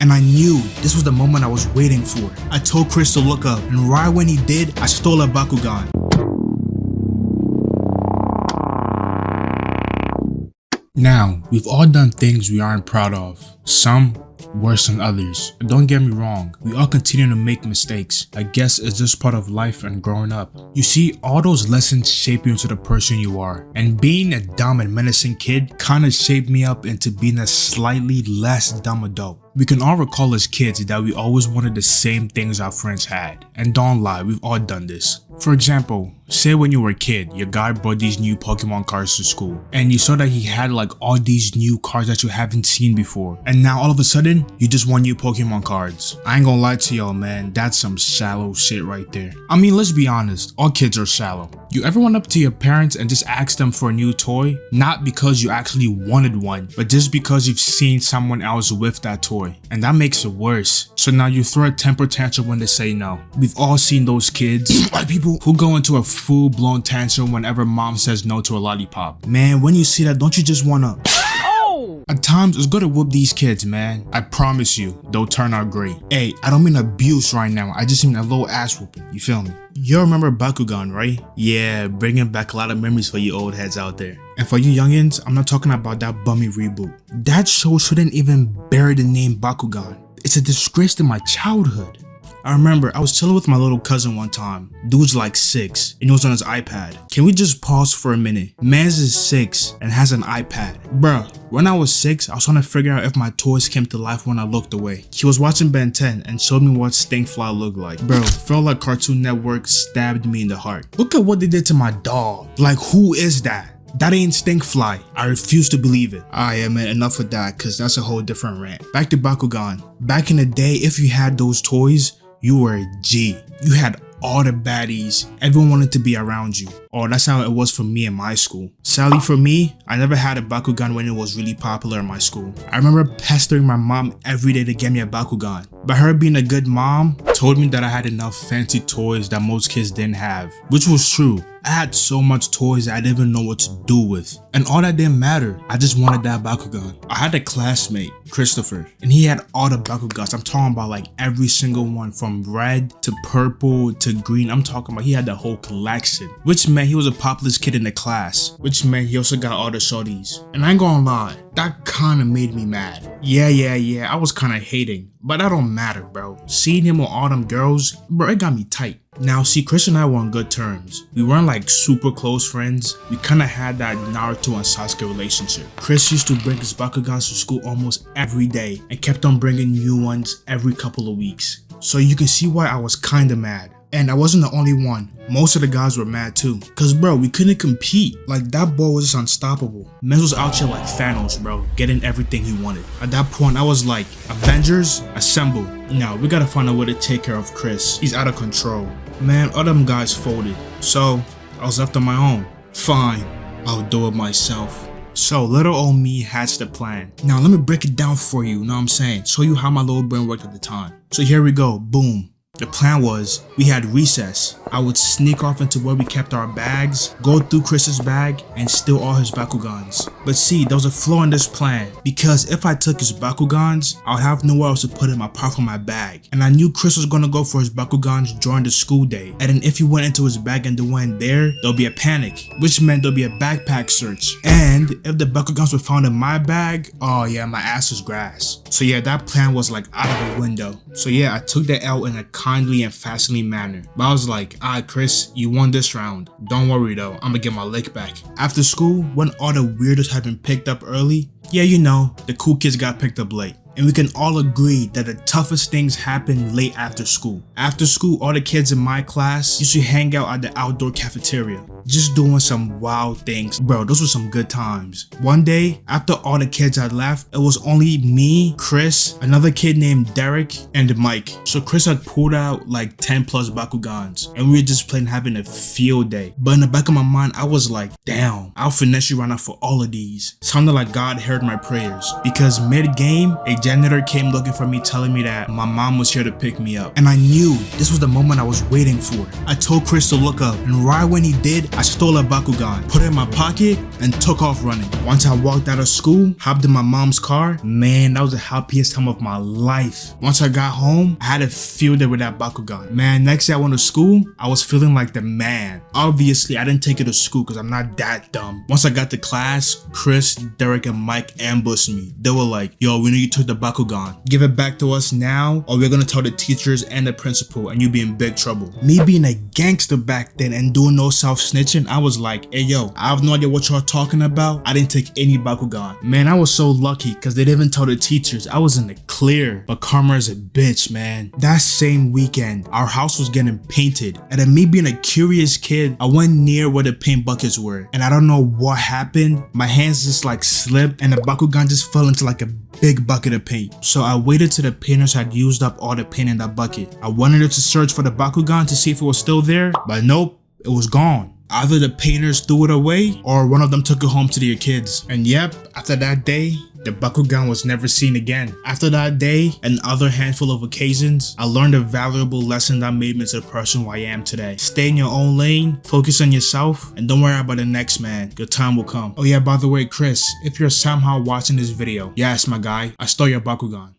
And I knew this was the moment I was waiting for. I told Chris to look up, and right when he did, I stole a Bakugan. Now, we've all done things we aren't proud of. Some worse than others. And don't get me wrong, we all continue to make mistakes. I guess it's just part of life and growing up. You see, all those lessons shape you into the person you are. And being a dumb and menacing kid kinda shaped me up into being a slightly less dumb adult. We can all recall as kids that we always wanted the same things our friends had. And don't lie, we've all done this. For example, say when you were a kid, your guy brought these new Pokemon cards to school, and you saw that he had like all these new cards that you haven't seen before, and now all of a sudden, you just want new Pokemon cards. I ain't gonna lie to y'all, man, that's some shallow shit right there. I mean, let's be honest, all kids are shallow. You ever went up to your parents and just asked them for a new toy? Not because you actually wanted one, but just because you've seen someone else with that toy, and that makes it worse. So now you throw a temper tantrum when they say no. We've all seen those kids, white people, who go into a full-blown tantrum whenever mom says no to a lollipop. Man, when you see that, don't you just wanna... At times, it's good to whoop these kids, man. I promise you, they'll turn out great. Hey, I don't mean abuse right now. I just mean a little ass whooping. You feel me? You remember Bakugan, right? Yeah, bringing back a lot of memories for you old heads out there. And for you youngins, I'm not talking about that bummy reboot. That show shouldn't even bear the name Bakugan. It's a disgrace to my childhood. I remember I was chilling with my little cousin one time. Dude's like 6 and he was on his iPad. Can we just pause for a minute? Mans is 6 and has an iPad. Bruh, when I was 6, I was trying to figure out if my toys came to life when I looked away. He was watching Ben 10 and showed me what Stinkfly looked like. Bro, felt like Cartoon Network stabbed me in the heart. Look at what they did to my dog. Like, who is that? That ain't Stinkfly. I refuse to believe it. Alright, man, enough of that, cause that's a whole different rant. Back to Bakugan. Back in the day, if you had those toys, you were a G. You had all the baddies. Everyone wanted to be around you. Oh, that's how it was for me in my school. Sadly for me, I never had a Bakugan when it was really popular in my school. I remember pestering my mom every day to get me a Bakugan. But her being a good mom told me that I had enough fancy toys that most kids didn't have. Which was true. I had so much toys that I didn't even know what to do with. And all that didn't matter. I just wanted that Bakugan. I had a classmate, Christopher, and he had all the Bakugans. I'm talking about like every single one from red to purple to green. I'm talking about he had the whole collection. Which meant he was a popular kid in the class. Which meant he also got all the shorties. And I ain't gonna lie, that kinda made me mad. Yeah, I was kinda hating. But that don't matter, bro. Seeing him with all them girls, bro, it got me tight. Now, see, Chris and I were on good terms. We weren't like super close friends. We kinda had that Naruto and Sasuke relationship. Chris used to bring his Bakugans to school almost every day and kept on bringing new ones every couple of weeks. So you can see why I was kinda mad. And I wasn't the only one. Most of the guys were mad too. Cause bro, we couldn't compete. Like that boy was just unstoppable. Mens was out here like Thanos, bro, getting everything he wanted. At that point, I was like, Avengers, assemble. Now, we gotta find a way to take care of Chris. He's out of control. Man, all them guys folded. So, I was left on my own. Fine, I'll do it myself. So, little old me hatched the plan. Now, let me break it down for you, know what I'm saying? Show you how my little brain worked at the time. So here we go, boom. The plan was, we had recess. I would sneak off into where we kept our bags, go through Chris's bag, and steal all his Bakugans. But see, there was a flaw in this plan, because if I took his Bakugans, I would have nowhere else to put him apart from my bag. And I knew Chris was gonna go for his Bakugans during the school day. And then if he went into his bag and they weren't there, there'll be a panic, which meant there'll be a backpack search. And if the Bakugans were found in my bag, oh yeah, my ass was grass. So yeah, that plan was like out of the window. So yeah, I took the L in a kindly and fascinating manner. But I was like, alright Chris, you won this round. Don't worry though, I'm gonna get my lick back. After school, when all the weirdos had been picked up early, yeah, you know, the cool kids got picked up late. And we can all agree that the toughest things happen late after school. After school, all the kids in my class used to hang out at the outdoor cafeteria, just doing some wild things. Bro, those were some good times. One day, after all the kids had left, it was only me, Chris, another kid named Derek, and Mike. So Chris had pulled out like 10 plus Bakugans, and we were just playing, having a field day. But in the back of my mind, I was like, damn, I'll finesse you right now for all of these. Sounded like God heard my prayers, because mid-game, a janitor came looking for me, telling me that my mom was here to pick me up. And I knew this was the moment I was waiting for. I told Chris to look up, and right when he did, I stole a Bakugan, put it in my pocket, and took off running. Once I walked out of school, hopped in my mom's car, man, that was the happiest time of my life. Once I got home, I had a field day with that Bakugan. Man, next day I went to school, I was feeling like the man. Obviously, I didn't take it to school because I'm not that dumb. Once I got to class, Chris, Derek, and Mike ambushed me. They were like, yo, we know you took the Bakugan. Give it back to us now, or we're gonna tell the teachers and the principal, and you be in big trouble. Me being a gangster back then and doing no self-snitching, I was like, hey yo, I have no idea what y'all talking about. I didn't take any Bakugan. Man, I was so lucky because they didn't even tell the teachers. I was in the clear. But karma is a bitch, man. That same weekend, our house was getting painted. And then me being a curious kid, I went near where the paint buckets were. And I don't know what happened. My hands just like slipped and the Bakugan just fell into like a big bucket of paint. So I waited till the painters had used up all the paint in that bucket. I wanted to search for the Bakugan to see if it was still there, but nope, it was gone. Either the painters threw it away or one of them took it home to their kids. And yep, after that day, the Bakugan was never seen again. After that day and other handful of occasions, I learned a valuable lesson that made me to the person who I am today. Stay in your own lane, focus on yourself, and don't worry about the next man. Your time will come. Oh yeah, by the way, Chris, if you're somehow watching this video, yes my guy, I stole your Bakugan.